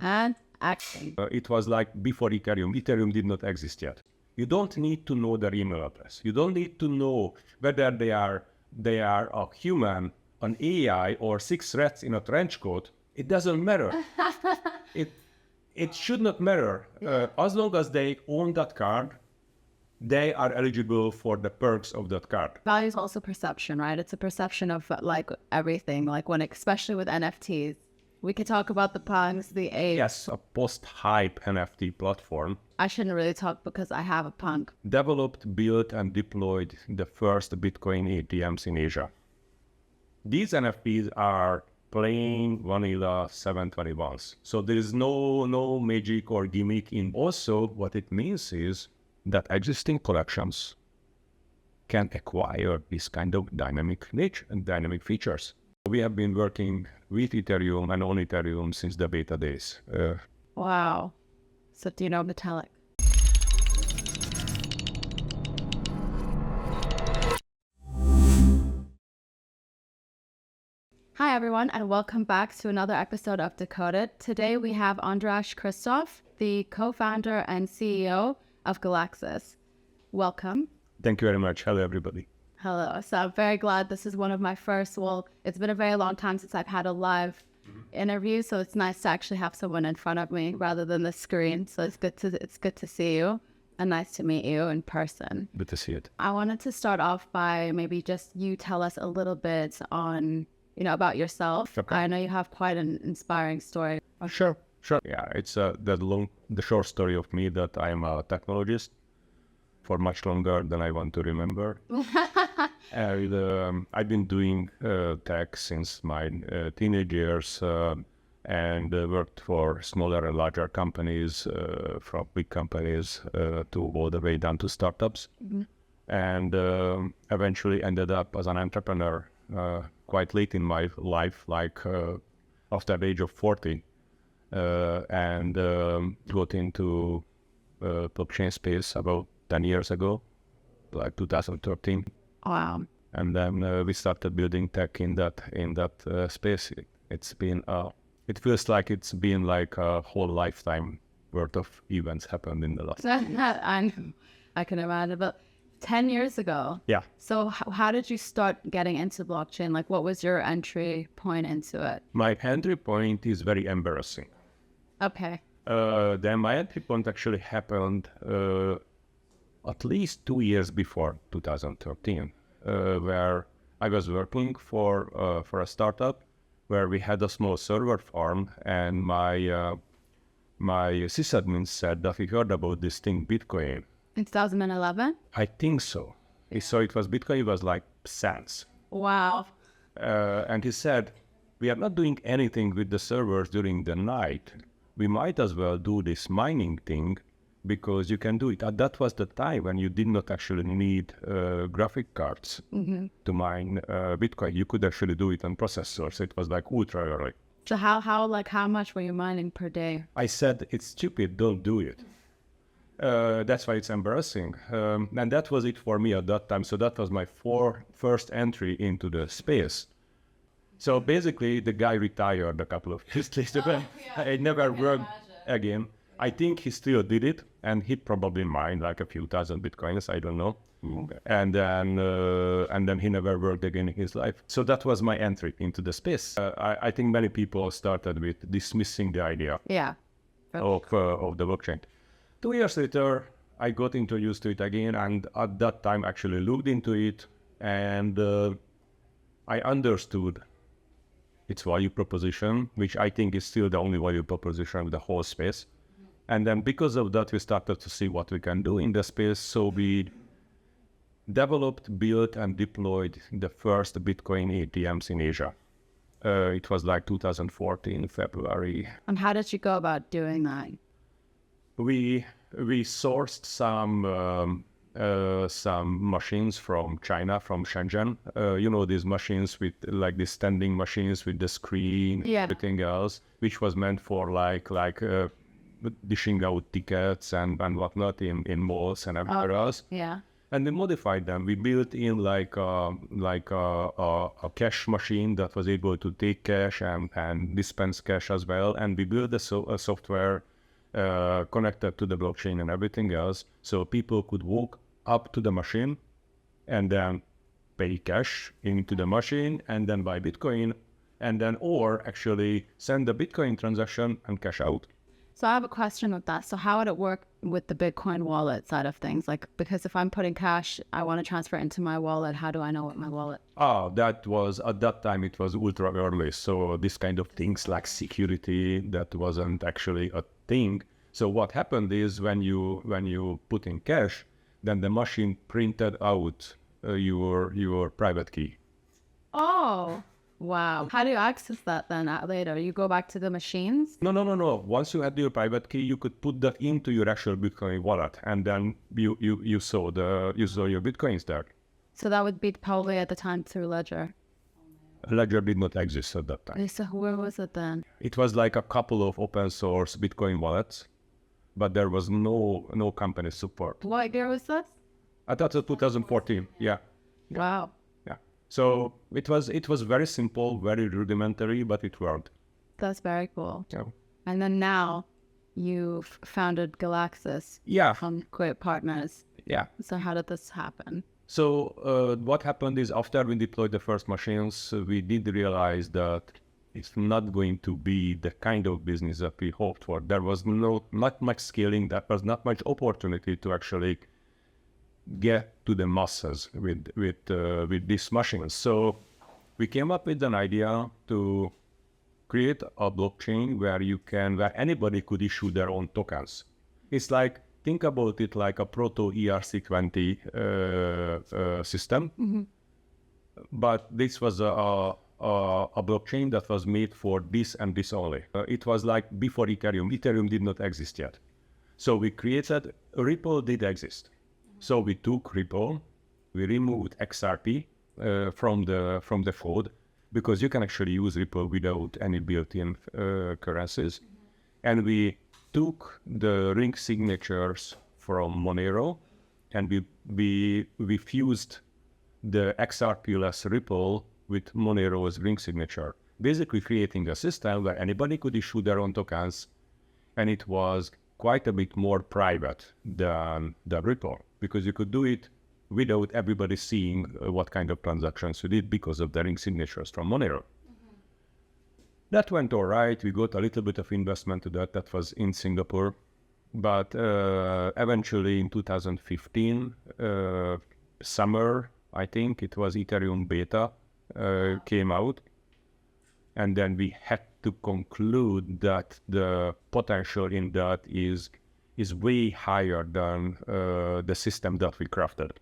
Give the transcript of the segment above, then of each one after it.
And action. It was like before Ethereum. Ethereum did not exist yet. You don't need to know their email address. You don't need to know whether they are a human, an AI, or 6 rats in a trench coat. It doesn't matter. It should not matter. As long as they own that card, they are eligible for the perks of that card. Value is also perception, right? It's a perception of like everything, like when, especially with NFTs. We could talk about the punks, the apes. Yes, a post-hype NFT platform. I shouldn't really talk because I have a punk. Developed, built, and deployed the first Bitcoin ATMs in Asia. These NFTs are plain vanilla 721s. So there is no magic or gimmick in. Also, what it means is that existing collections can acquire this kind of dynamic nature and dynamic features. We have been working with Ethereum and on Ethereum since the beta days. Wow. So do you know Metallic? Hi everyone, and welcome back to another episode of Decoded. Today we have Andras Kristof, the co-founder and CEO of Galaxis. Welcome. Thank you very much. Hello, everybody. Hello. So I'm very glad this is one of my first, it's been a very long time since I've had a live interview, so it's nice to actually have someone in front of me rather than the screen. So it's good to see you and nice to meet you in person. Good to see it. I wanted to start off by maybe just you tell us a little bit on, about yourself. Okay. I know you have quite an inspiring story. Sure. Yeah, it's the short story of me that I'm a technologist for much longer than I want to remember. And I've been doing tech since my teenage years and worked for smaller and larger companies, from big companies to all the way down to startups. Mm-hmm. And eventually ended up as an entrepreneur quite late in my life, like after the age of 40, and got into blockchain space about 10 years ago, like 2013. Wow. And then we started building tech in that space. It feels like it's been like a whole lifetime worth of events happened in the last. I can imagine, but 10 years ago. Yeah. So how did you start getting into blockchain? Like, what was your entry point into it? My entry point is very embarrassing. Okay. Then my entry point actually happened at least 2 years before 2013, where I was working for a startup where we had a small server farm, and my sysadmin said that he heard about this thing, Bitcoin. In 2011? I think so. So it was Bitcoin, it was like cents. Wow. And he said, we are not doing anything with the servers during the night. We might as well do this mining thing because you can do it. And that was the time when you did not actually need graphic cards to mine Bitcoin. You could actually do it on processors. It was like ultra early. So how much were you mining per day? I said, it's stupid, don't do it. That's why it's embarrassing. And that was it for me at that time. So that was my first entry into the space. So basically, the guy retired a couple of years later. I never worked again. I think he still did it, and he probably mined like a few thousand Bitcoins, I don't know. And then he never worked again in his life. So that was my entry into the space. I think many people started with dismissing the idea of the blockchain. 2 years later, I got introduced to it again, and at that time actually looked into it, and I understood its value proposition, which I think is still the only value proposition of the whole space. And then because of that, we started to see what we can do in the space. So we developed, built, and deployed the first Bitcoin ATMs in Asia. It was like 2014, February. And how did you go about doing that? We sourced some machines from China, from Shenzhen. These machines with like these standing machines with the screen, everything else, which was meant for like dishing out tickets and whatnot in malls and everywhere else. Yeah. And we modified them. We built in like a cash machine that was able to take cash and dispense cash as well. And we built a software connected to the blockchain and everything else, so people could walk up to the machine and then pay cash into the machine and then buy Bitcoin, and then or actually send the Bitcoin transaction and cash out. So I have a question with that. So how would it work with the Bitcoin wallet side of things? Like, because if I'm putting cash, I want to transfer it into my wallet. How do I know what my wallet? That was, at that time, it was ultra early. So this kind of things like security, that wasn't actually a thing. So what happened is when you put in cash, then the machine printed out your private key. Oh, wow. How do you access that then later? You go back to the machines? No. Once you had your private key, you could put that into your actual Bitcoin wallet, and then you saw your Bitcoins there. So that would be probably at the time through Ledger. Ledger did not exist at that time. So where was it then? It was like a couple of open source Bitcoin wallets, but there was no company support. What year was this? I thought it was 2014. Yeah. Wow. So it was very simple, very rudimentary, but it worked. That's very cool. Yeah. And then now you've founded Galaxis. Yeah. From great partners. Yeah. So how did this happen? So what happened is after we deployed the first machines, we did realize that it's not going to be the kind of business that we hoped for. There was not much scaling. There was not much opportunity to actually get to the masses with these machines. So we came up with an idea to create a blockchain where anybody could issue their own tokens. It's like, think about it like a proto ERC20 system, but this was a blockchain that was made for this and this only. It was like before Ethereum. Ethereum did not exist yet. So we created, Ripple did exist. So we took Ripple, we removed XRP from the code, because you can actually use Ripple without any built-in currencies. And we took the ring signatures from Monero, and we fused the XRP-less Ripple with Monero's ring signature, basically creating a system where anybody could issue their own tokens, and it was quite a bit more private than the Ripple, because you could do it without everybody seeing what kind of transactions you did because of the ring signatures from Monero. That went all right. We got a little bit of investment to that. That was in Singapore. But eventually in 2015, summer, I think it was Ethereum Beta came out. And then we had to conclude that the potential in that is way higher than the system that we crafted.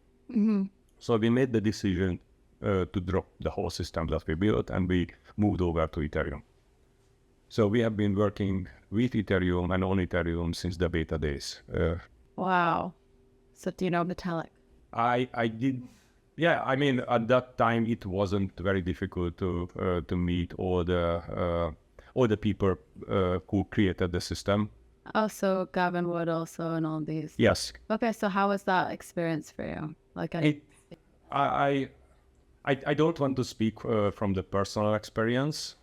So we made the decision to drop the whole system that we built, and we moved over to Ethereum. So we have been working with Ethereum and on Ethereum since the beta days. Wow. So do you know Vitalik? I did. Yeah, I mean, at that time it wasn't very difficult to meet all the people who created the system. Oh, so Gavin Wood also and all these. Yes. Okay, so how was that experience for you? Like, I don't want to speak from the personal experience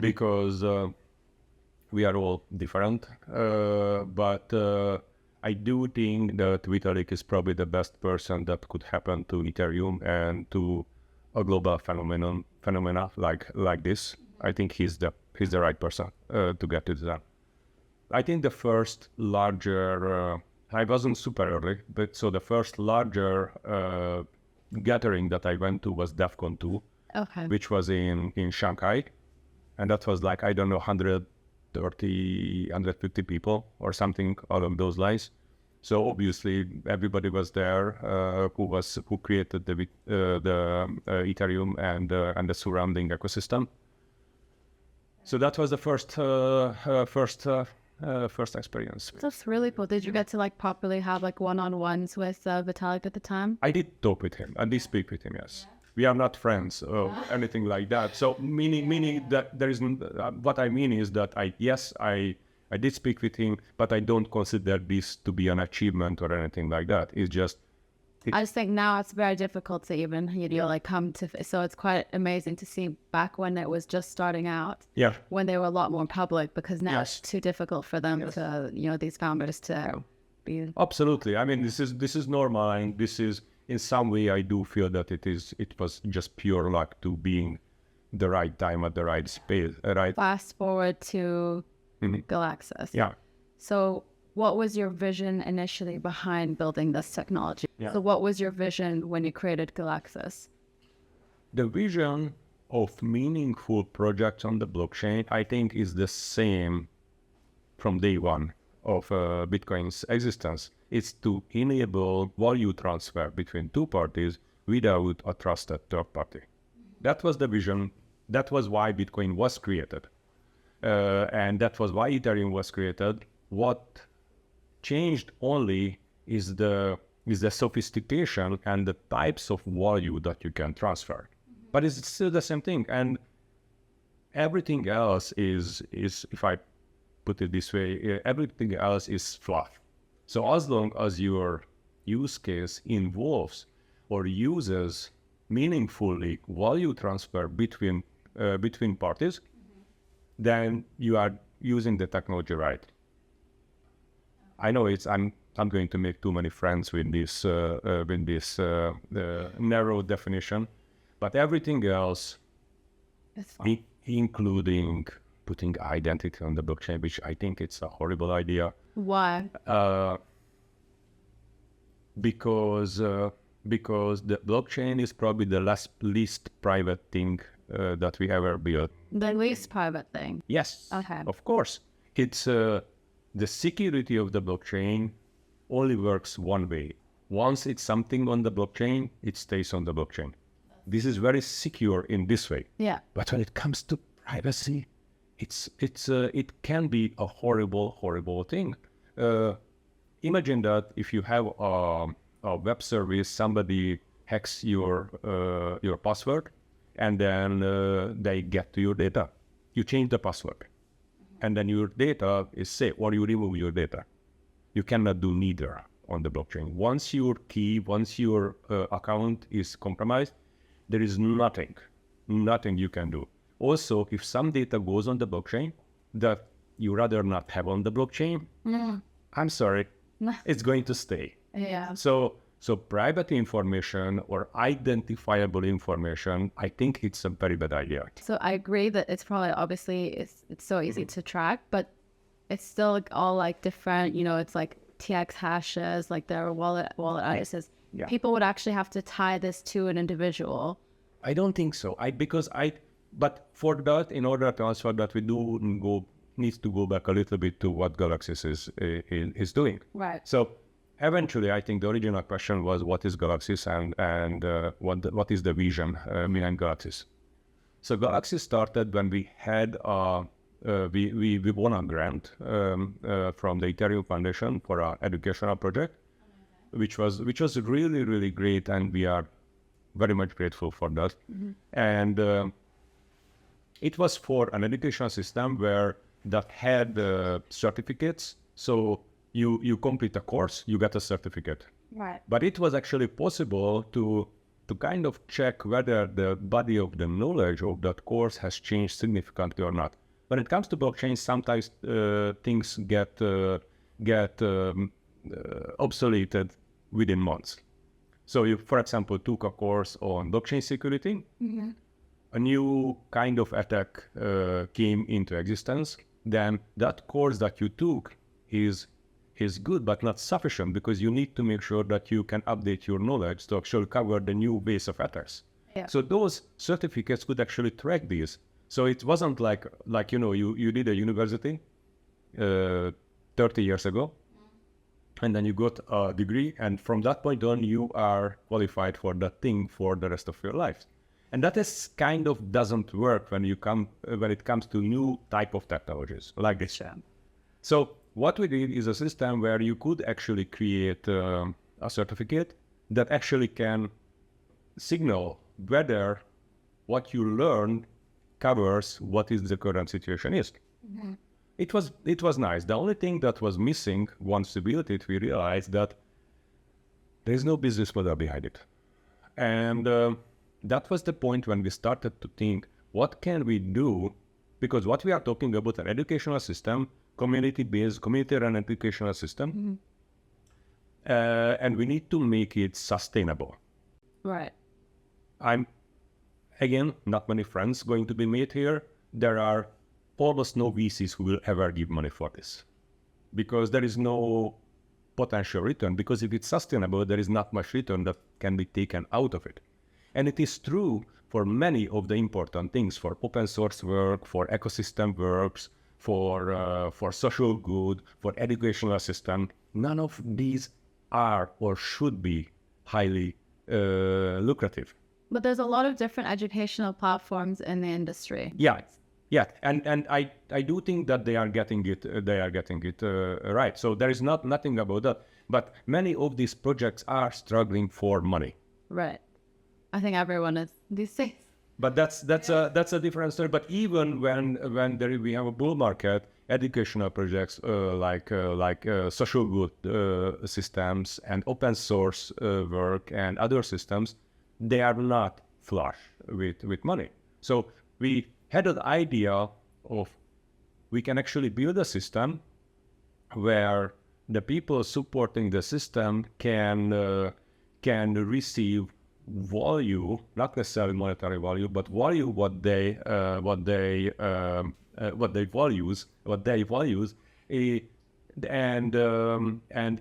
because we are all different. But I do think that Vitalik is probably the best person that could happen to Ethereum and to a global phenomena like this. I think he's the right person to get to that. I think the first larger, I wasn't super early, but so the first larger gathering that I went to was DEFCON 2, which was in Shanghai. And that was like, I don't know, 130, 150 people or something along those lines. So obviously everybody was there who created the Ethereum and the surrounding ecosystem. So that was the first experience. That's really cool. Did you get to like properly have like one-on-ones with Vitalik at the time? I did talk with him. I did speak with him, yes. We are not friends or anything like that. So meaning that there is, what I mean is that I I did speak with him, but I don't consider this to be an achievement or anything like that. It's just... I just think now it's very difficult to even, like come to, so it's quite amazing to see back when it was just starting out, when they were a lot more public, because now it's too difficult for them to, these founders to be. Absolutely. I mean, this is normal, and this is, in some way, I do feel that it was just pure luck to being the right time at the right space, right? Fast forward to Galaxis. Yeah. So what was your vision initially behind building this technology? Yeah. So what was your vision when you created Galaxis? The vision of meaningful projects on the blockchain, I think, is the same from day one of Bitcoin's existence. It's to enable value transfer between two parties without a trusted third party. That was the vision. That was why Bitcoin was created. And that was why Ethereum was created. What changed only is the sophistication and the types of value that you can transfer. But it's still the same thing. And everything else is if I put it this way, everything else is fluff. So as long as your use case involves or uses meaningfully value transfer between parties, then you are using the technology right. I know I'm going to make too many friends with this narrow definition, but everything else, including putting identity on the blockchain, which I think it's a horrible idea. Why? Because the blockchain is probably the least private thing that we ever built. The least private thing? Yes. Okay. Of course. It's the security of the blockchain only works one way. Once it's something on the blockchain, it stays on the blockchain. This is very secure in this way. Yeah. But when it comes to privacy, it can be a horrible thing. Imagine that if you have a web service, somebody hacks your password, and then they get to your data. You change the password, and then your data is safe, or you remove your data. You cannot do neither on the blockchain. Once your account is compromised, there is nothing you can do. Also, if some data goes on the blockchain that you rather not have on the blockchain, I'm sorry, it's going to stay. Yeah. So private information or identifiable information, I think it's a very bad idea. So I agree that it's probably, obviously, it's so easy to track, but it's still like all like different, it's like TX hashes, like their wallet addresses. Yeah. People would actually have to tie this to an individual. I don't think so. But for that, in order to answer that, we needs to go back a little bit to what Galaxis is doing. Right. So eventually, I think the original question was, what is Galaxis and what is the vision behind Galaxis? So Galaxis started when we had we won a grant from the Ethereum Foundation for our educational project, which was really, really great, and we are very much grateful for that. And it was for an educational system that had certificates. So you complete a course, you get a certificate. Right. But it was actually possible to kind of check whether the body of the knowledge of that course has changed significantly or not. When it comes to blockchain, sometimes things get obsoleted within months. So you, for example, took a course on blockchain security. A new kind of attack came into existence. Then that course that you took is good, but not sufficient, because you need to make sure that you can update your knowledge to actually cover the new base of attacks. Yeah. So those certificates could actually track these. So it wasn't like you did a university 30 years ago, and then you got a degree, and from that point on, you are qualified for that thing for the rest of your life. And that is kind of doesn't work when it comes to new type of technologies like this. So what we did is a system where you could actually create a certificate that actually can signal whether what you learned covers what is the current situation is. it was nice. The only thing that was missing once we built it, we realized that there is no business model behind it. And that was the point when we started to think, what can we do? Because what we are talking about, an educational system, community-based, community-run educational system, and we need to make it sustainable. Right. Again, not many friends going to be made here. There are almost no VCs who will ever give money for this, because there is no potential return, because if it's sustainable, there is not much return that can be taken out of it. And it is true for many of the important things, for open source work, for ecosystem works, for social good, for educational system. None of these are or should be highly lucrative. But there's a lot of different educational platforms in the industry. Yeah, and I do think that they are getting it right. So there is nothing about that. But many of these projects are struggling for money. Right. I think everyone is these days. But that's a different story. But even when we have a bull market, educational projects like social good systems and open source work and other systems, they are not flush with money. So we had an idea of we can actually build a system where the people supporting the system can receive value, not necessarily monetary value, but value what they values, and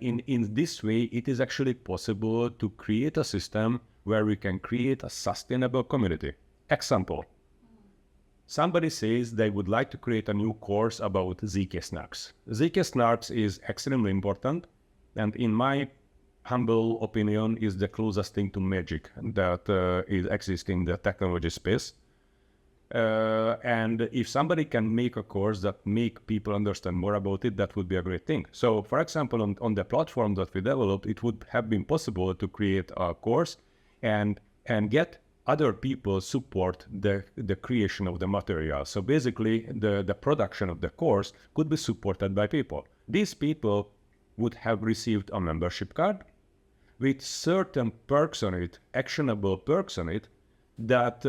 in this way, it is actually possible to create a system where we can create a sustainable community. Example: somebody says they would like to create a new course about ZK snarks. ZK snarks is extremely important, and in my humble opinion, is the closest thing to magic that is existing in the technology space. And if somebody can make a course that make people understand more about it, that would be a great thing. So, for example, on the platform that we developed, it would have been possible to create a course and get other people support the creation of the material. So basically, the production of the course could be supported by people. These people would have received a membership card with certain perks on it, actionable perks on it, that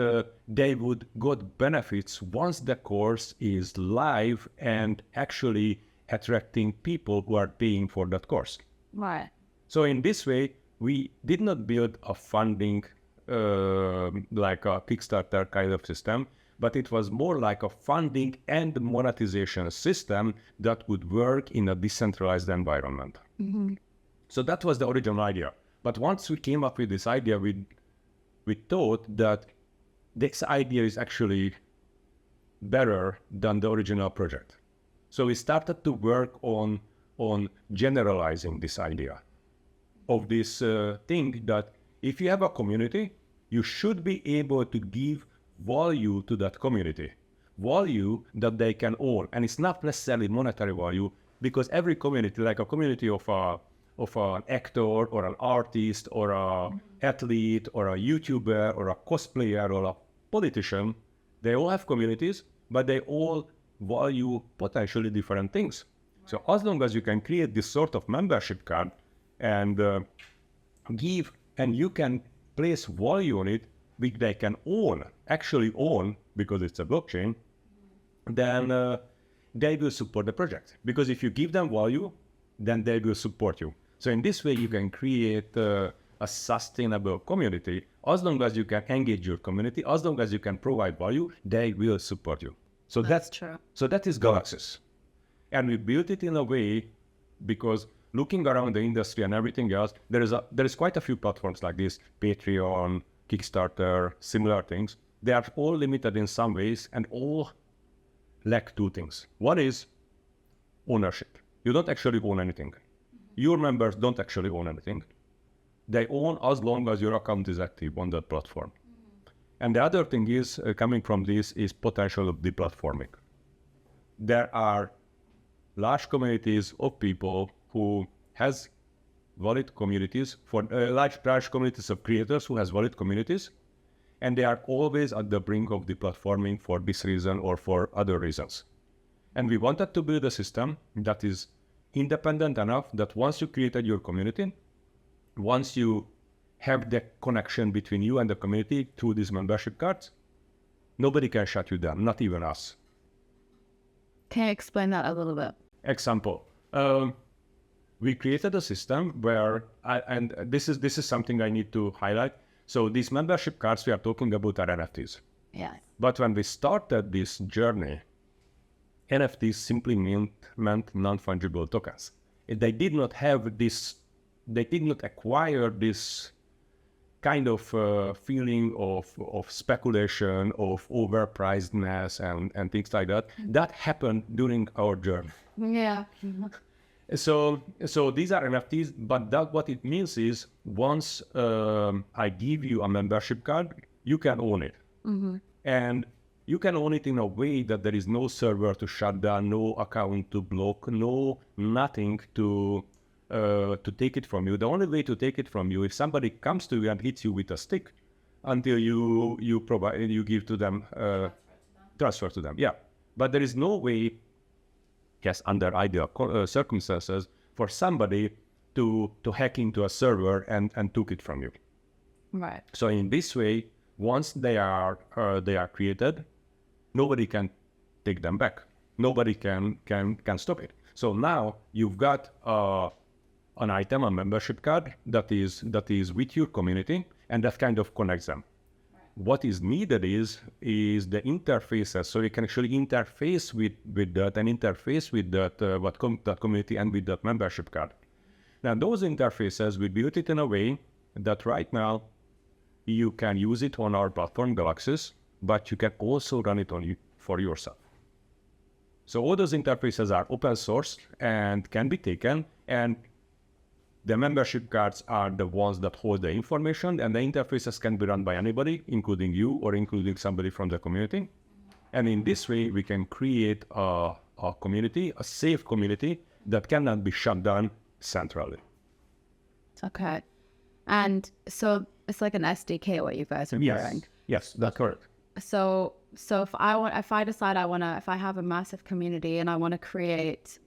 they would get benefits once the course is live and actually attracting people who are paying for that course. Right. So in this way, we did not build a funding like a Kickstarter kind of system, but it was more like a funding and monetization system that would work in a decentralized environment. Mm-hmm. So that was the original idea. But once we came up with this idea, we thought that this idea is actually better than the original project. So we started to work on generalizing this idea of this thing that if you have a community, you should be able to give value to that community, value that they can own. And it's not necessarily monetary value, because every community, like a community of an actor or an artist or an athlete or a YouTuber or a cosplayer or a politician, they all have communities, but they all value potentially different things. So as long as you can create this sort of membership card and give, and you can place value on it, which they can actually own, because it's a blockchain, then they will support the project. Because if you give them value, then they will support you. So in this way, you can create a sustainable community. As long as you can engage your community, as long as you can provide value, they will support you. So that's true. So that is Galaxis. And we built it in a way, because looking around the industry and everything else, there is quite a few platforms like this: Patreon, Kickstarter, similar things. They are all limited in some ways and all lack two things. One is ownership. You don't actually own anything. Your members don't actually own anything. They own as long as your account is active on that platform. And the other thing is, coming from this, is potential of deplatforming. There are large communities of people who has valid communities, for large communities of creators who has valid communities, and they are always at the brink of deplatforming for this reason or for other reasons. And we wanted to build a system that is independent enough that once you created your community, once you have the connection between you and the community through these membership cards, nobody can shut you down, not even us. Can you explain that a little bit? Example, we created a system where, and this is something I need to highlight. So these membership cards we are talking about are NFTs. Yeah. But when we started this journey, NFTs simply meant non-fungible tokens. They did not have this, they did not acquire this kind of feeling of speculation, of overpricedness and things like that. That happened during our journey. Yeah. So these are NFTs, but that what it means is once I give you a membership card, you can own it. And you can own it in a way that there is no server to shut down, no account to block, no nothing to take it from you. The only way to take it from you, if somebody comes to you and hits you with a stick, until you give to them, transfer to them. Yeah, but there is no way, yes, under ideal circumstances, for somebody to hack into a server and took it from you. Right. So in this way, once they are created, nobody can take them back. Nobody can stop it. So now you've got an item, a membership card that is with your community, and that kind of connects them. Right. What is needed is the interfaces, so you can actually interface with that and interface with that community and with that membership card. Now those interfaces, we built it in a way that right now you can use it on our platform Galaxis, but you can also run it for yourself. So all those interfaces are open source and can be taken, and the membership cards are the ones that hold the information, and the interfaces can be run by anybody, including you or including somebody from the community. And in this way, we can create a community, a safe community that cannot be shut down centrally. Okay. And so it's like an SDK what you guys are doing. Yes, that's correct. So if I decide if I have a massive community and I want to create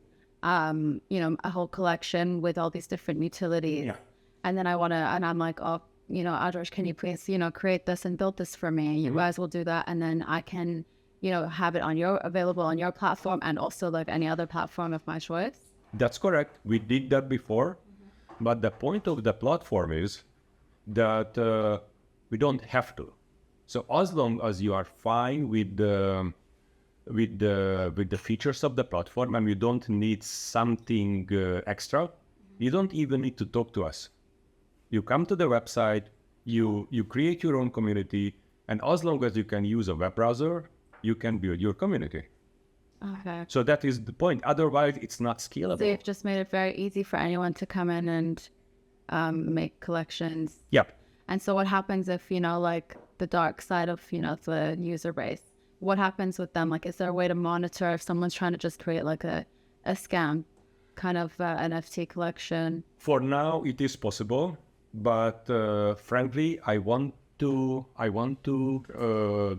a whole collection with all these different utilities. Yeah. And then I'm like, oh, Andras, can you please, create this and build this for me? You guys will do that. And then I can, have it available on your platform and also like any other platform of my choice. That's correct. We did that before. But the point of the platform is that we don't have to. So as long as you are fine with the features of the platform and you don't need something extra, you don't even need to talk to us. You come to the website, you create your own community, and as long as you can use a web browser, you can build your community. Okay. So that is the point. Otherwise, it's not scalable. So you've just made it very easy for anyone to come in and make collections. Yep. And so what happens if, like the dark side of, the user base? What happens with them? Like, is there a way to monitor if someone's trying to just create like a scam kind of NFT collection? For now, it is possible, but frankly, I want to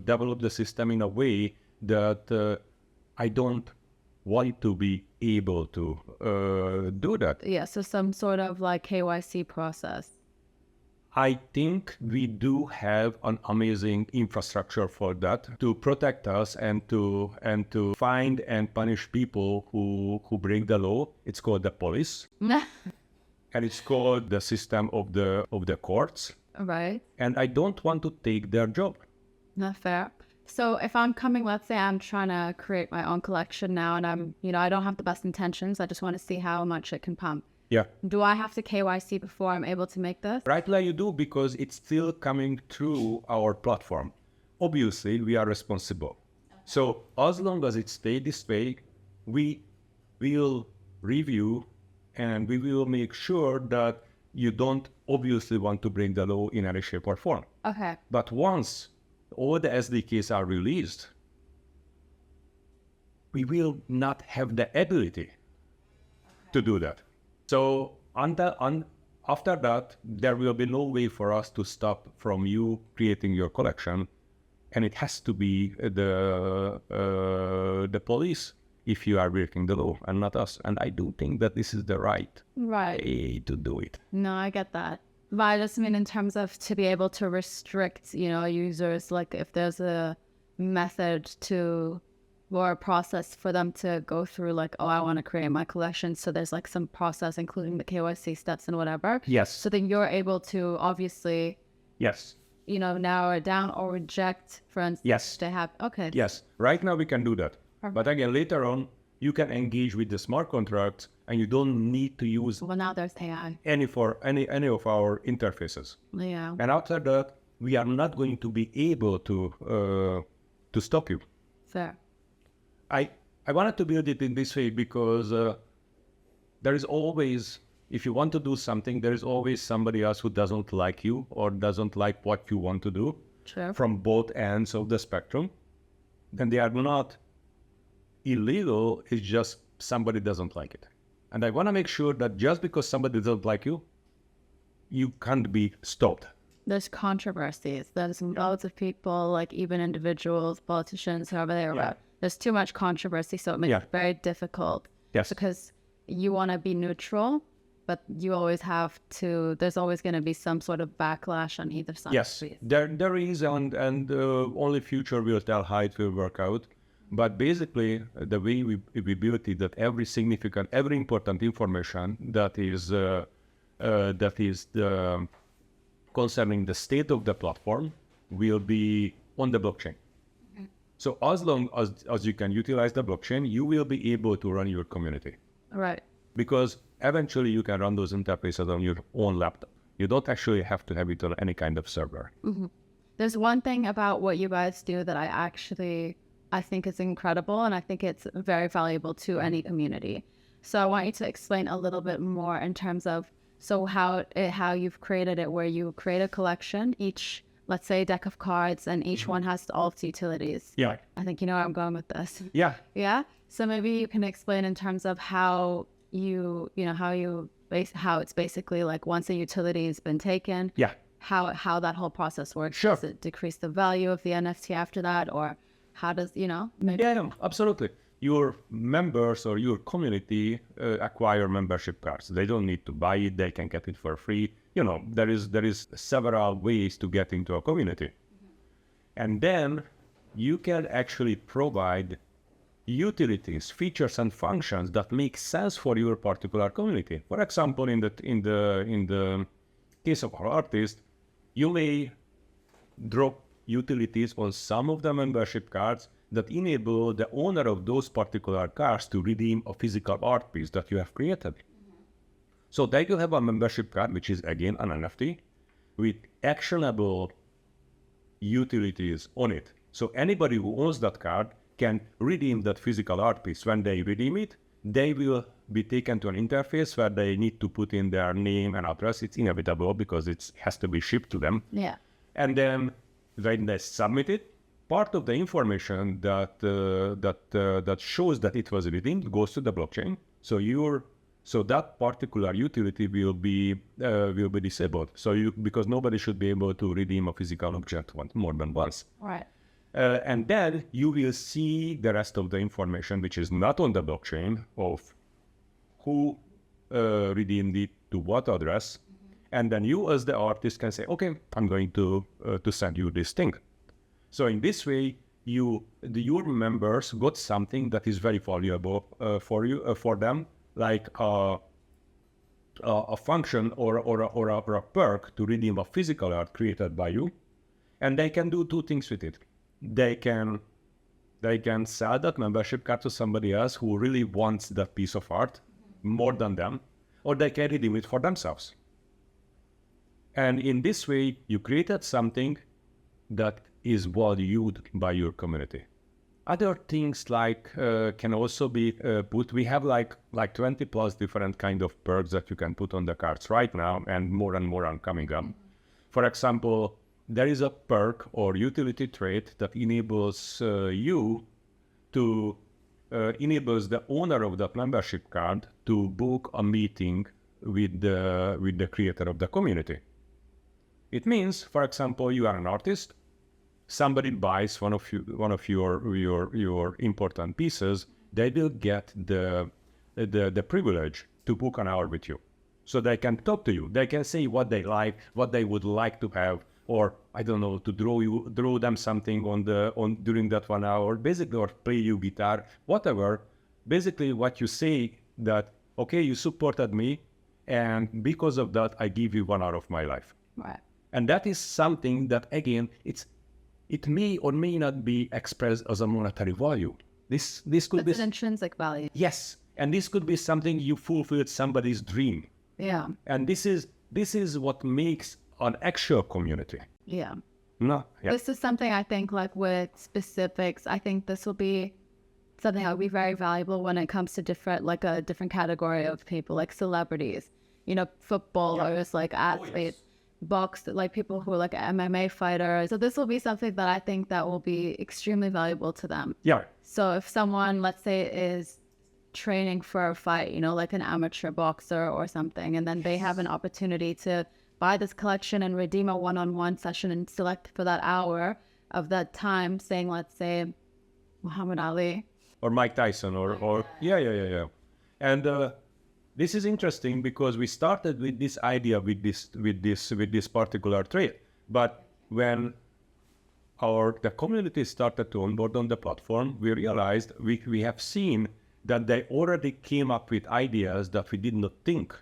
develop the system in a way that I don't want to be able to do that. Yeah, so some sort of like KYC process. I think we do have an amazing infrastructure for that to protect us and to find and punish people who break the law. It's called the police. And it's called the system of the courts. Right. And I don't want to take their job. Not fair. So if I'm coming, let's say I'm trying to create my own collection now and I'm, I don't have the best intentions. I just want to see how much it can pump. Yeah. Do I have to KYC before I'm able to make this? Right now you do, because it's still coming through our platform. Obviously, we are responsible. So as long as it stays this way, we will review and we will make sure that you don't obviously want to break the law in any shape or form. Okay. But once all the SDKs are released, we will not have the ability to do that. So after that, there will be no way for us to stop from you creating your collection, and it has to be the police if you are breaking the law and not us. And I do think that this is the right way to do it. No, I get that. But I just mean in terms of to be able to restrict, users, like if there's a method to or a process for them to go through, like, I want to create my collection. So there's like some process, including the KYC steps and whatever. Yes. So then you're able to obviously, yes, narrow it down or reject, for instance, yes, to have, okay. Yes, right now we can do that. Perfect. But again, later on, you can engage with the smart contracts and you don't need to use Well, now there's AI. any of our interfaces. Yeah. And after that, we are not going to be able to stop you. Fair. I wanted to build it in this way because there is always, if you want to do something, there is always somebody else who doesn't like you or doesn't like what you want to do. Sure. From both ends of the spectrum. And they are not illegal, it's just somebody doesn't like it. And I want to make sure that just because somebody doesn't like you, you can't be stopped. There's controversies. There's loads of people, like even individuals, politicians, whoever they are. Yeah. There's too much controversy, so it makes it very difficult. Yes. Because you want to be neutral, but you always have to, there's always going to be some sort of backlash on either side. Yes, there is, and only future will tell how it will work out. But basically, the way we built it, that every important information that is concerning the state of the platform will be on the blockchain. Mm-hmm. So as long as you can utilize the blockchain, you will be able to run your community. Right. Because eventually you can run those interfaces on your own laptop. You don't actually have to have it on any kind of server. Mm-hmm. There's one thing about what you guys do that I think is incredible, and I think it's very valuable to any community. So I want you to explain a little bit more in terms of how you've created it, where you create a collection, each, let's say, deck of cards, and each one has all its utilities. Yeah. I think you know where I'm going with this. Yeah. Yeah. So maybe you can explain in terms of how how it's basically like once a utility has been taken. Yeah. How that whole process works. Sure. Does it decrease the value of the NFT after that, or how does maybe? Yeah, absolutely. Your members or your community acquire membership cards. They don't need to buy it. They can get it for free. There is several ways to get into a community. Mm-hmm. And then you can actually provide utilities, features, and functions that make sense for your particular community. For example, in the case of our artist, you may drop utilities on some of the membership cards that enable the owner of those particular cards to redeem a physical art piece that you have created. Mm-hmm. So there you have a membership card, which is again an NFT, with actionable utilities on it. So anybody who owns that card can redeem that physical art piece. When they redeem it, they will be taken to an interface where they need to put in their name and address. It's inevitable because it has to be shipped to them. Yeah. And then when they submit it, part of the information that shows that it was redeemed goes to the blockchain. So that particular utility will be disabled. Because nobody should be able to redeem a physical object more than once. Right. And then you will see the rest of the information, which is not on the blockchain, of who redeemed it to what address. Mm-hmm. And then you as the artist can say, okay, I'm going to send you this thing. So in this way, your members got something that is very valuable for them, like a function or a perk to redeem a physical art created by you. And they can do two things with it. They can sell that membership card to somebody else who really wants that piece of art more than them, or they can redeem it for themselves. And in this way, you created something that is valued by your community. Other things can also be put. We have like 20 plus different kind of perks that you can put on the cards right now, and more are coming up. For example, there is a perk or utility trait that enables enables the owner of that membership card to book a meeting with the creator of the community. It means, for example, you are an artist, somebody buys one of your important pieces, they will get the privilege to book an hour with you. So they can talk to you. They can say what they like, what they would like to have, or I don't know, to draw them something on during that 1 hour, basically, or play you guitar, whatever. Basically, what you say that, okay, you supported me, and because of that, I give you 1 hour of my life. Right. And that is something that, again, it may or may not be expressed as a monetary value. This could be an intrinsic value. Yes, and this could be something you fulfilled somebody's dream. Yeah. And this is what makes an actual community. Yeah. No. Yeah. This is something I think, like with specifics, I think this will be something that will be very valuable when it comes to a different category of people, like celebrities, footballers, like athletes, like people who are like MMA fighters. So this will be something that I think that will be extremely valuable to them. Yeah. So if someone, let's say, is training for a fight, like an amateur boxer or something, and then they have an opportunity to buy this collection and redeem a one-on-one session and select for that hour of that time, saying, let's say, Muhammad Ali. Or Mike Tyson, or yeah. And this is interesting because we started with this idea with this particular trade, but when the community started to onboard on the platform, we realized we have seen that they already came up with ideas that we did not think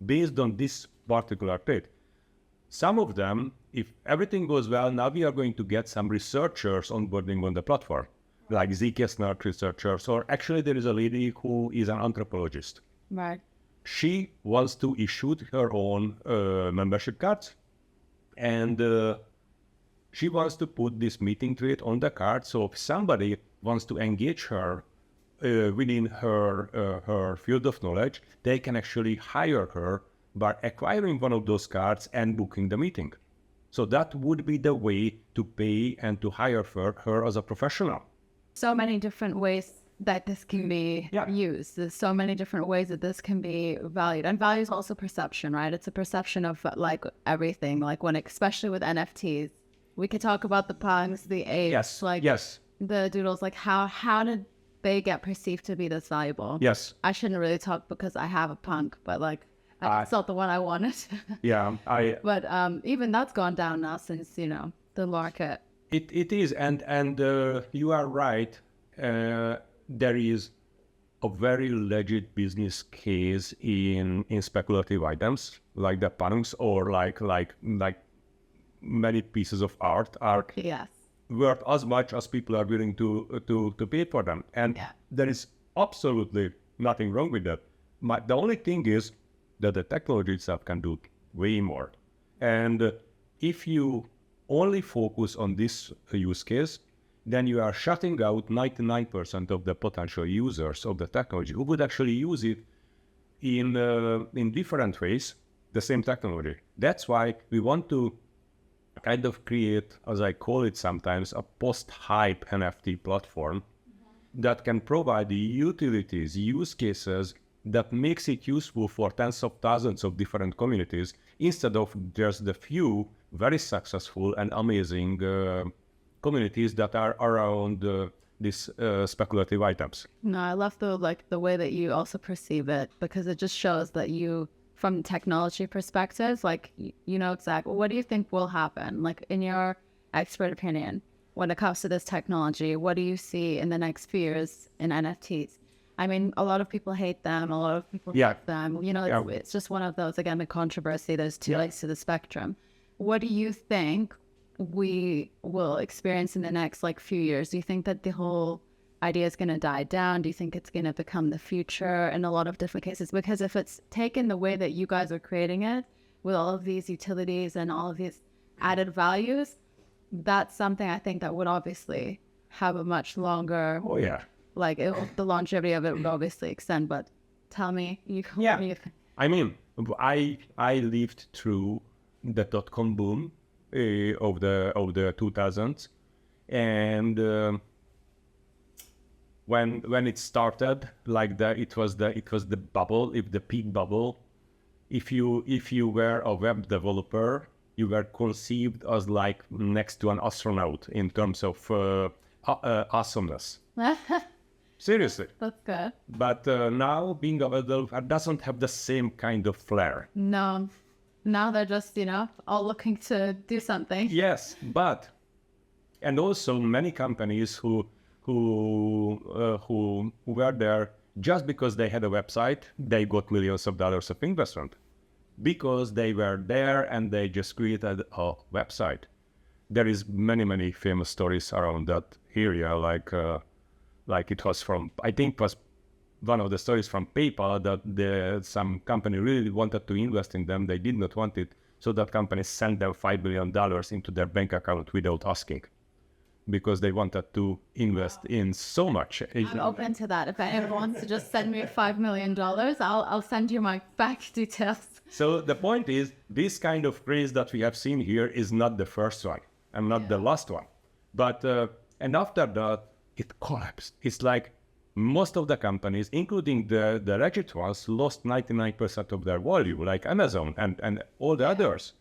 based on this particular trade. Some of them, if everything goes well, now we are going to get some researchers onboarding on the platform, like ZK researchers, or actually there is a lady who is an anthropologist. Right. She wants to issue her own membership cards, and she wants to put this meeting trade on the card. So if somebody wants to engage her within her field of knowledge, they can actually hire her by acquiring one of those cards and booking the meeting. So that would be the way to pay and to hire her as a professional. So many different ways that this can be used. There's so many different ways that this can be valued. And value is also perception, right? It's a perception of like everything, like especially with NFTs. We could talk about the punks, the apes, the doodles, like how did they get perceived to be this valuable? Yes. I shouldn't really talk because I have a punk, but it's not the one I wanted. But even that's gone down now since, the market. It is, and you are right. There is a very legit business case in speculative items like the punks, or like many pieces of art are worth as much as people are willing to pay for them, and there is absolutely nothing wrong with that. The only thing is that the technology itself can do way more, and if you only focus on this use case, then you are shutting out 99% of the potential users of the technology who would actually use it in different ways, the same technology. That's why we want to kind of create, as I call it sometimes, a post-hype NFT platform that can provide the utilities, use cases that makes it useful for tens of thousands of different communities instead of just the few very successful and amazing communities that are around these speculative items. No, I love the way that you also perceive it, because it just shows that you, from technology perspectives, you know exactly what do you think will happen, in your expert opinion, when it comes to this technology. What do you see in the next few years in NFTs? I mean, a lot of people hate them, a lot of people love them. It's just one of those, again, the controversy, there's two sides to the spectrum. What do you think we will experience in the next few years? Do you think that the whole idea is going to die down? Do you think it's going to become the future in a lot of different cases? Because if it's taken the way that you guys are creating it, with all of these utilities and all of these added values, that's something I think that would obviously have a much longer... Oh, yeah. The longevity of it would obviously extend, but tell me, I mean, I lived through the .com boom of the 2000s, and when it started, it was the bubble, the peak bubble. If you were a web developer, you were conceived as next to an astronaut in terms of awesomeness. Seriously. That's good. But now being available doesn't have the same kind of flair. No, now they're just, all looking to do something. Yes, and also many companies who were there just because they had a website, they got millions of dollars of investment because they were there and they just created a website. There is many famous stories around that area, like it was from, I think it was one of the stories from PayPal that some company really wanted to invest in them. They did not want it. So that company sent them $5 billion into their bank account without asking because they wanted to invest in so much. I'm open to that. If anyone wants to just send me $5 million, I'll send you my bank details. So the point is, this kind of craze that we have seen here is not the first one and not the last one. But, and after that, it collapsed. It's like most of the companies, including the legit ones, lost 99% of their value, like Amazon and all the others.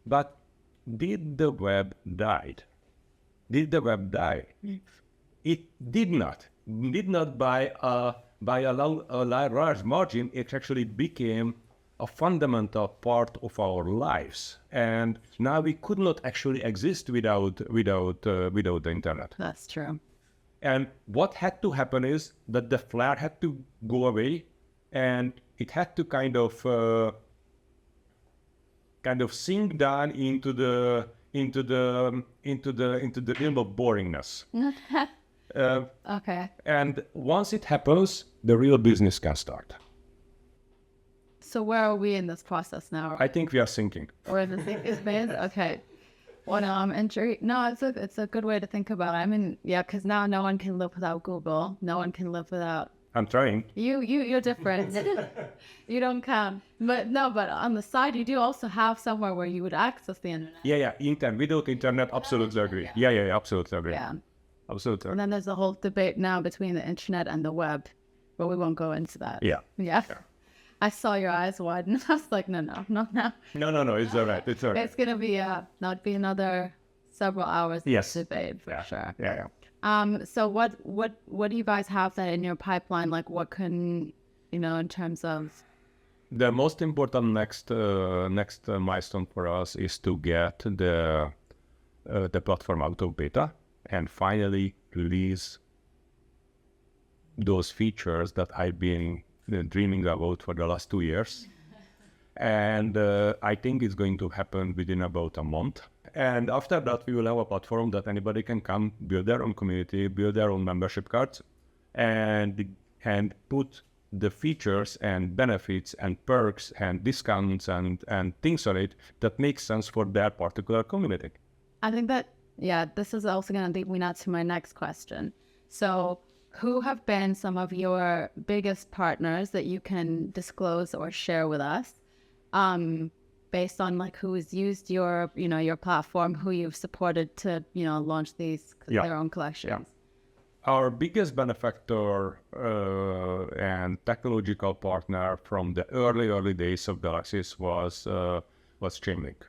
But did the web die? Did the web die? It did not. Did not by a large margin. It actually became a fundamental part of our lives, and now we could not actually exist without the internet. That's true. And what had to happen is that the flair had to go away, and it had to kind of sink down into the realm of boringness. Okay. And once it happens, the real business can start. So where are we in this process now? I think we are sinking. We're in the sinking phase? Okay. Well, injury. No, it's a good way to think about it. I mean, yeah, because now no one can live without Google. No one can live without. I'm trying. You're different. You don't count. But on the side, you do also have somewhere where you would access the internet. Yeah. Without internet, absolutely agree. Yeah, absolutely agree. Yeah. Absolutely. And then there's a whole debate now between the internet and the web, but we won't go into that. Yeah. I saw your eyes widen. I was like, no, not now. No, it's all right. It's all right. It's going to be another several hours yes. of debate for sure. Yeah. So what do you guys have that in your pipeline? Like what can, in terms of? The most important next milestone for us is to get the platform out of beta and finally release those features that I've been dreaming about for the last 2 years. And I think it's going to happen within about a month. And after that, we will have a platform that anybody can come, build their own community, build their own membership cards, and put the features and benefits and perks and discounts and things on it that make sense for their particular community. I think that, this is also going to lead me now to my next question. So who have been some of your biggest partners that you can disclose or share with us, based on like who has used your platform, who you've supported to, launch their own collections? Yeah. Our biggest benefactor and technological partner from the early days of Galaxis was Chainlink.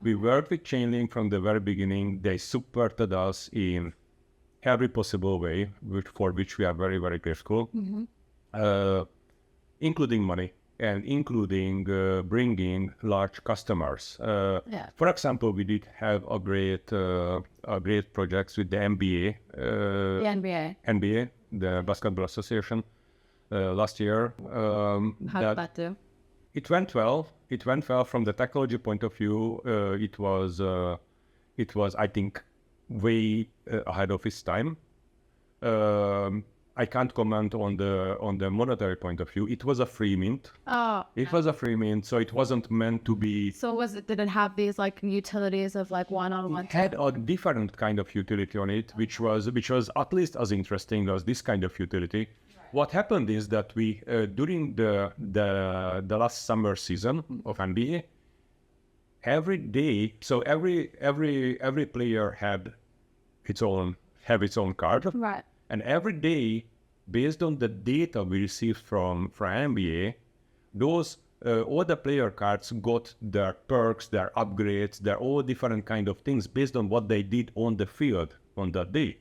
We worked with Chainlink from the very beginning. They supported us in every possible way, for which we are very, very grateful, including money and including bringing large customers. For example, we did have a great projects with the NBA. The NBA, the Basketball Association, last year. How did that do? It went well. It went well from the technology point of view. It was, I think, way ahead of its time. I can't comment on the monetary point of view. It was a free mint. It was a free mint, so it wasn't meant to be. So did it have these like utilities of like one-on-one? It had a different kind of utility on it, which was at least as interesting as this kind of utility. Right. What happened is that we during the last summer season of NBA, every day, so every player had its own card. Right. And every day, based on the data we received from NBA, those all the player cards got their perks, their upgrades, their all different kind of things based on what they did on the field on that day.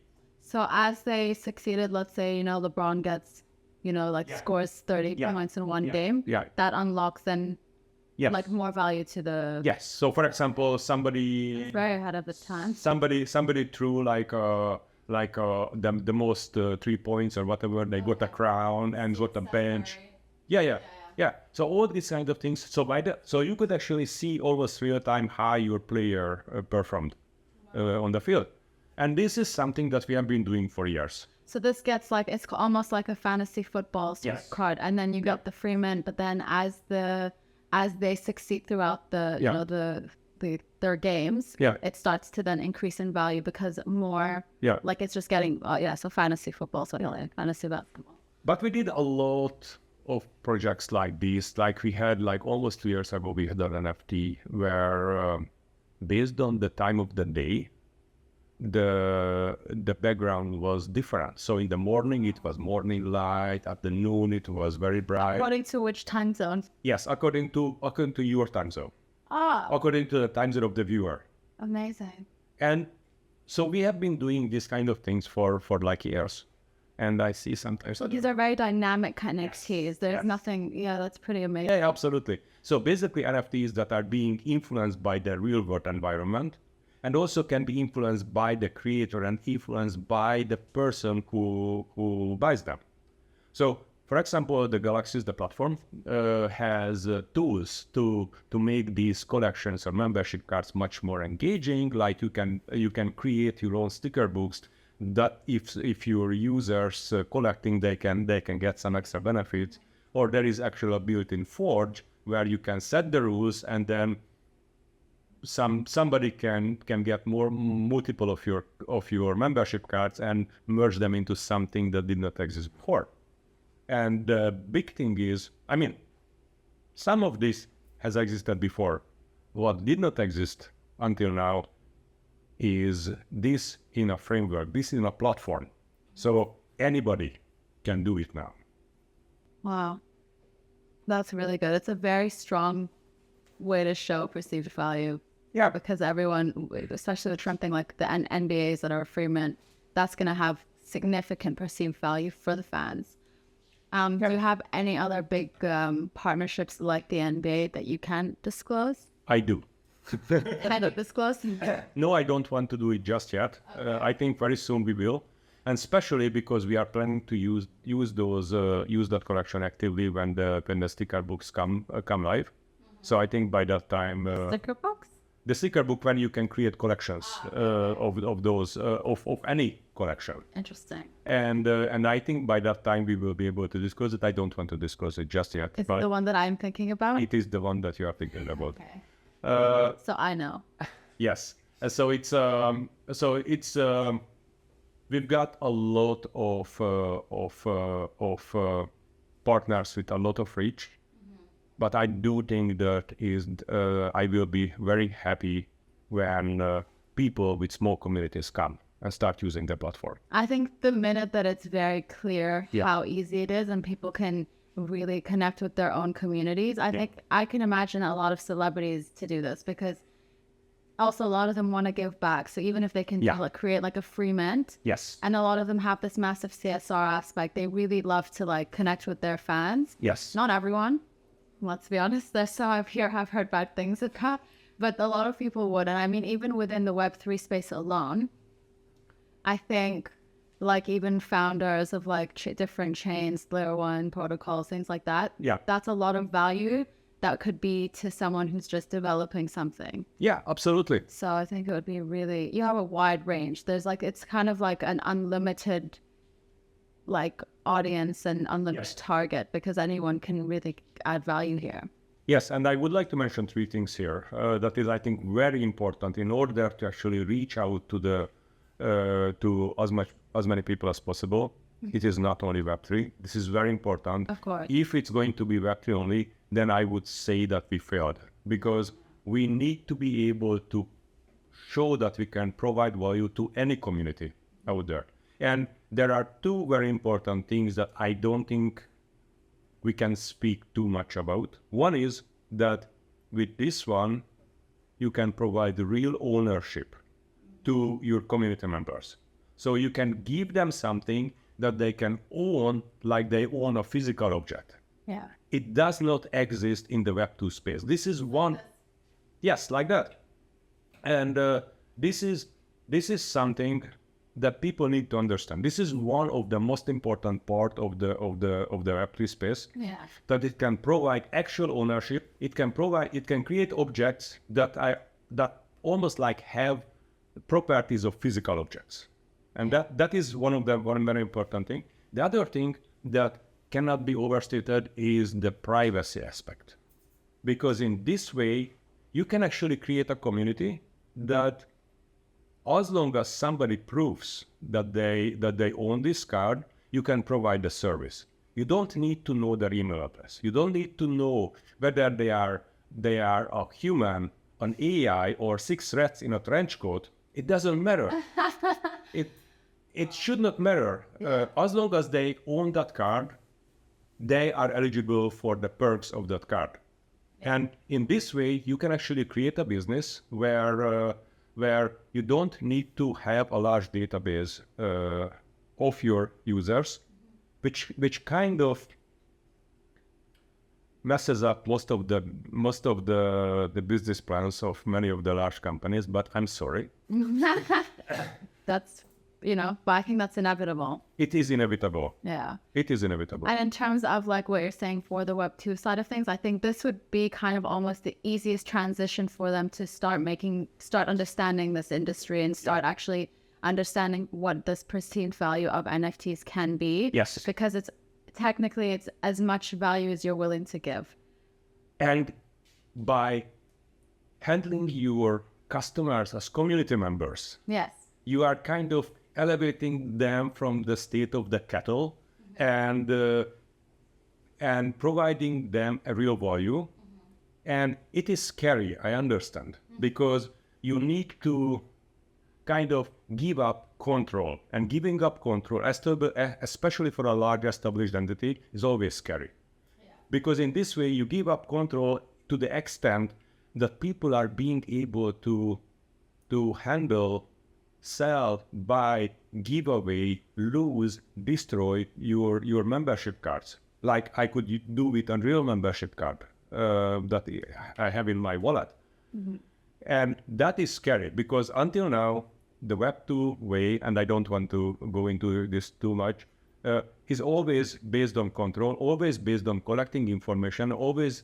So as they succeeded, let's say, LeBron gets, scores 30 points in one game. Yeah. That unlocks then Yes. like more value to the... Yes. So for example, somebody Very ahead of the time. somebody threw the most 3 points or whatever, they got a crown and got a bench. Yeah. So all these kind of things. So you could actually see almost real time how your player performed on the field, and this is something that we have been doing for years. So this gets like, it's almost like a fantasy football sort of card, and then you got the free mint. But then as they succeed throughout their games, it starts to then increase in value because more like it's just getting so fantasy football, so fantasy basketball. But we did a lot of projects like this. Like we had almost 2 years ago, we had an NFT where based on the time of the day, the background was different. So in the morning it was morning light, at the noon it was very bright. According to which time zone? Yes, according to your time zone. According to the time zone of the viewer. Amazing. And so we have been doing these kind of things for like years. And I see sometimes... These are very dynamic NFTs. There's nothing... Yeah, that's pretty amazing. Yeah, absolutely. So basically NFTs that are being influenced by the real world environment, and also can be influenced by the creator and influenced by the person who buys them. So, for example, the Galaxis, the platform, has tools to make these collections or membership cards much more engaging. Like you can create your own sticker books that if your users collecting, they can get some extra benefits. Or there is actually a built-in forge where you can set the rules, and then somebody can get multiple of your membership cards and merge them into something that did not exist before. And the big thing is, I mean, some of this has existed before. What did not exist until now is this in a framework, this in a platform. So anybody can do it now. Wow. That's really good. It's a very strong way to show perceived value. Yeah. Because everyone, especially with something like the NBAs that are free mint, that's going to have significant perceived value for the fans. Do you have any other big partnerships like the NBA that you can disclose? I do. Kind of disclose? No, I don't want to do it just yet. Okay. I think very soon we will, and especially because we are planning to use that collection actively when the sticker books come live. So I think by that time, sticker books. The sticker book, when you can create collections of those of any collection. Interesting. And I think by that time we will be able to disclose it. I don't want to disclose it just yet. It's the one that I'm thinking about? It is the one that you are thinking about. Okay. So I know. Yes. So it's we've got a lot of partners with a lot of reach. But I do think that I will be very happy when people with small communities come and start using the platform. I think the minute that it's very clear how easy it is and people can really connect with their own communities, I think I can imagine a lot of celebrities to do this, because also a lot of them want to give back. So even if they can create like a free mint, and a lot of them have this massive CSR aspect, they really love to connect with their fans. Yes. Not everyone. Let's be honest, there's some I've heard bad things about, but a lot of people would. And I mean, even within the Web3 space alone, I think even founders of different chains, layer 1 protocols, things like that, that's a lot of value that could be to someone who's just developing something. Yeah, absolutely. So I think it would be you have a wide range. There's it's kind of like an unlimited audience and unlimited target, because anyone can really add value here. Yes, and I would like to mention 3 things here that is, I think, very important in order to actually reach out to to as many people as possible. It is not only Web3. This is very important. Of course. If it's going to be Web3 only, then I would say that we failed, because we need to be able to show that we can provide value to any community out there. And there are 2 very important things that I don't think we can speak too much about. One is that with this one, you can provide real ownership to your community members. So you can give them something that they can own like they own a physical object. Yeah. It does not exist in the Web2 space. This is one, yes, like that. And this is something that people need to understand. This is one of the most important part of the Web3 space. Yeah. That it can provide actual ownership. It can create objects that almost like have properties of physical objects. And that is one very important thing. The other thing that cannot be overstated is the privacy aspect. Because in this way, you can actually create a community that, as long as somebody proves that they own this card, you can provide the service. You don't need to know their email address. You don't need to know whether they are a human, an AI, or 6 rats in a trench coat. It doesn't matter. It should not matter. As long as they own that card, they are eligible for the perks of that card. And in this way, you can actually create a business where you don't need to have a large database of your users, which kind of messes up most of the business plans of many of the large companies. But I'm sorry. That's, but I think that's inevitable. It is inevitable. Yeah. It is inevitable. And in terms of like what you're saying for the Web2 side of things, I think this would be kind of almost the easiest transition for them to start understanding this industry and start actually understanding what this perceived value of NFTs can be. Yes. Because it's as much value as you're willing to give. And by handling your customers as community members, yes, you are kind of elevating them from the state of the cattle and providing them a real value. And it is scary, I understand, because you need to kind of give up control. And giving up control, especially for a large established entity, is always scary. Yeah. Because in this way, you give up control to the extent that people are being able to handle, sell, buy, give away, lose, destroy your membership cards. Like I could do with a real membership card that I have in my wallet. Mm-hmm. And that is scary because until now, the Web2 way, and I don't want to go into this too much, is always based on control, always based on collecting information, always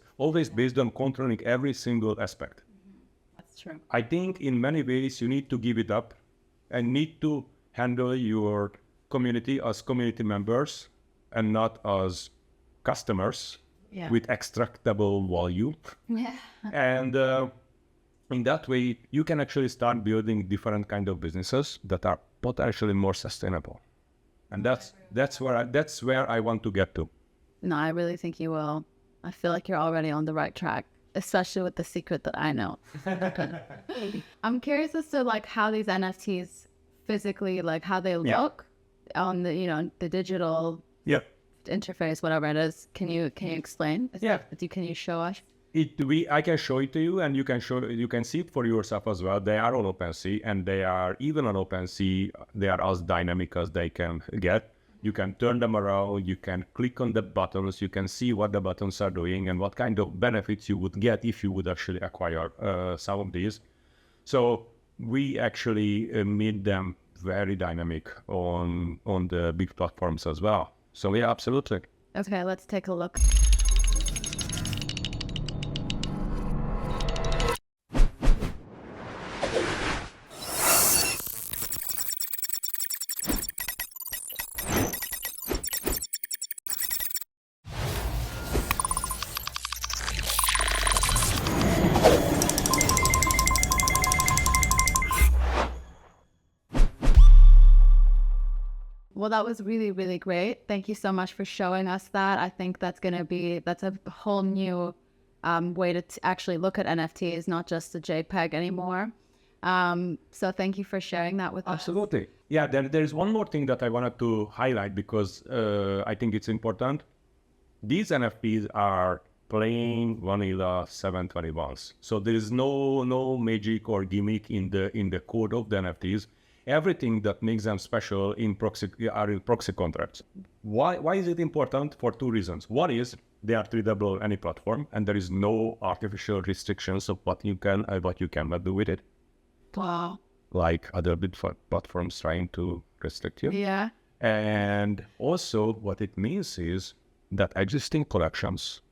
based on controlling every single aspect. Mm-hmm. That's true. I think in many ways you need to give it up and need to handle your community as community members and not as customers with extractable value. Yeah. And in that way, you can actually start building different kind of businesses that are potentially more sustainable. And that's where I want to get to. No, I really think you will. I feel like you're already on the right track, especially with the secret that I know. I'm curious as to like how these NFTs physically, like how they look on the the digital interface, whatever it is. Can you explain? Can you show us? I can show it to you, and you can see it for yourself as well. They are on OpenSea, and they are even on OpenSea. They are as dynamic as they can get. You can turn them around. You can click on the buttons. You can see what the buttons are doing and what kind of benefits you would get if you would actually acquire some of these. So we actually made them very dynamic on the big platforms as well. So yeah, absolutely. Okay, let's take a look. Well, that was really, really great. Thank you so much for showing us that. I think that's a whole new way to actually look at NFTs, not just a JPEG anymore. So thank you for sharing that with us. Absolutely. Yeah, there's one more thing that I wanted to highlight because I think it's important. These NFTs are plain vanilla 721s. So there is no magic or gimmick in the code of the NFTs. everything that makes them special in proxy contracts. Why is it important? For two reasons. One is they are tradable on any platform, and there is no artificial restrictions of what you can and what you cannot do with it. Wow. Like other Bitcoin platforms trying to restrict you. Yeah. And also what it means is that existing collections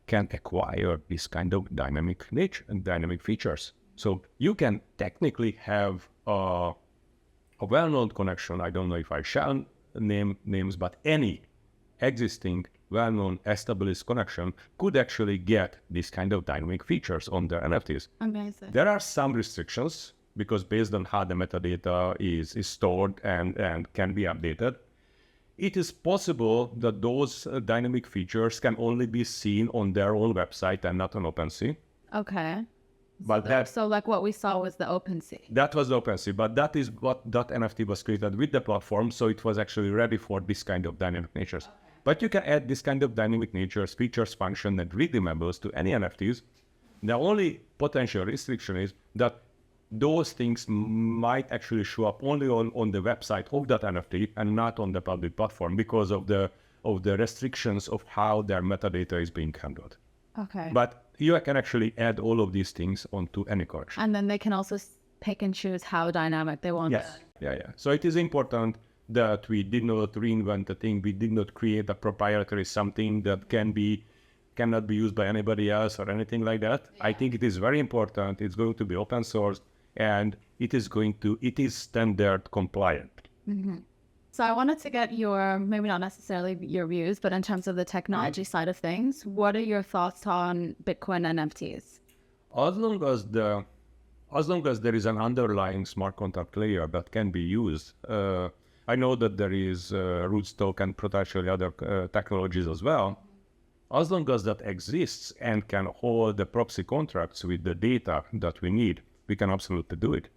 can acquire this kind of dynamic nature and dynamic features. So you can technically have a well-known connection. I don't know if I shall name names, but any existing well-known established connection could actually get this kind of dynamic features on the NFTs. Amazing. There are some restrictions because based on how the metadata is stored and can be updated, it is possible that those dynamic features can only be seen on their own website and not on OpenSea. Okay. But So like what we saw was the OpenSea. that was OpenSea, but that is what .nft was created with the platform, so it was actually ready for this kind of dynamic natures. Okay. But you can add this kind of dynamic natures, features, function, and redeemables to any NFTs. The only potential restriction is that those things might actually show up only on the website of that NFT and not on the public platform because of the restrictions of how their metadata is being handled. Okay. But you can actually add all of these things onto any collection. And then they can also pick and choose how dynamic they want. Yes. Yeah. So it is important that we did not reinvent the thing. We did not create a proprietary something that cannot be used by anybody else or anything like that. Yeah. I think it is very important. It's going to be open source. And it is standard compliant. Mm-hmm. So I wanted to get your, maybe not necessarily your views, but in terms of the technology side of things, what are your thoughts on Bitcoin NFTs? As long as there is an underlying smart contract layer that can be used, I know that there is rootstock and potentially other technologies as well. As long as that exists and can hold the proxy contracts with the data that we need, we can absolutely do it.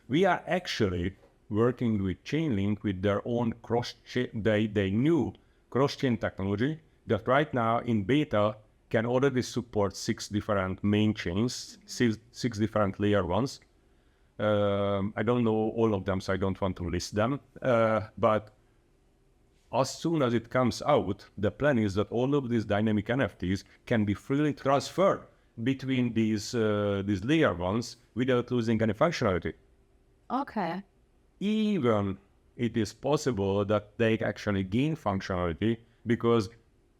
We are actually working with Chainlink with their own cross-chain, they new cross-chain technology that right now in beta can already support 6 different main chains, six different layer ones. I don't know all of them, so I don't want to list them. But as soon as it comes out, the plan is that all of these dynamic NFTs can be freely transferred between these layer ones without losing any functionality. Okay. Even it is possible that they actually gain functionality because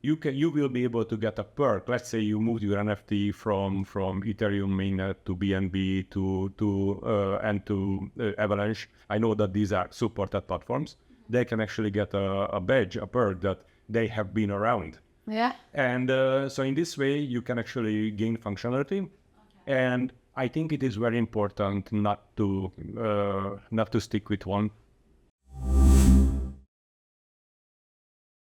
you will be able to get a perk. Let's say you moved your NFT from Ethereum mainnet to BNB to Avalanche. I know that these are supported platforms. They can actually get a badge, a perk that they have been around. Yeah. And so in this way, you can actually gain functionality. Okay. And I think it is very important not to stick with one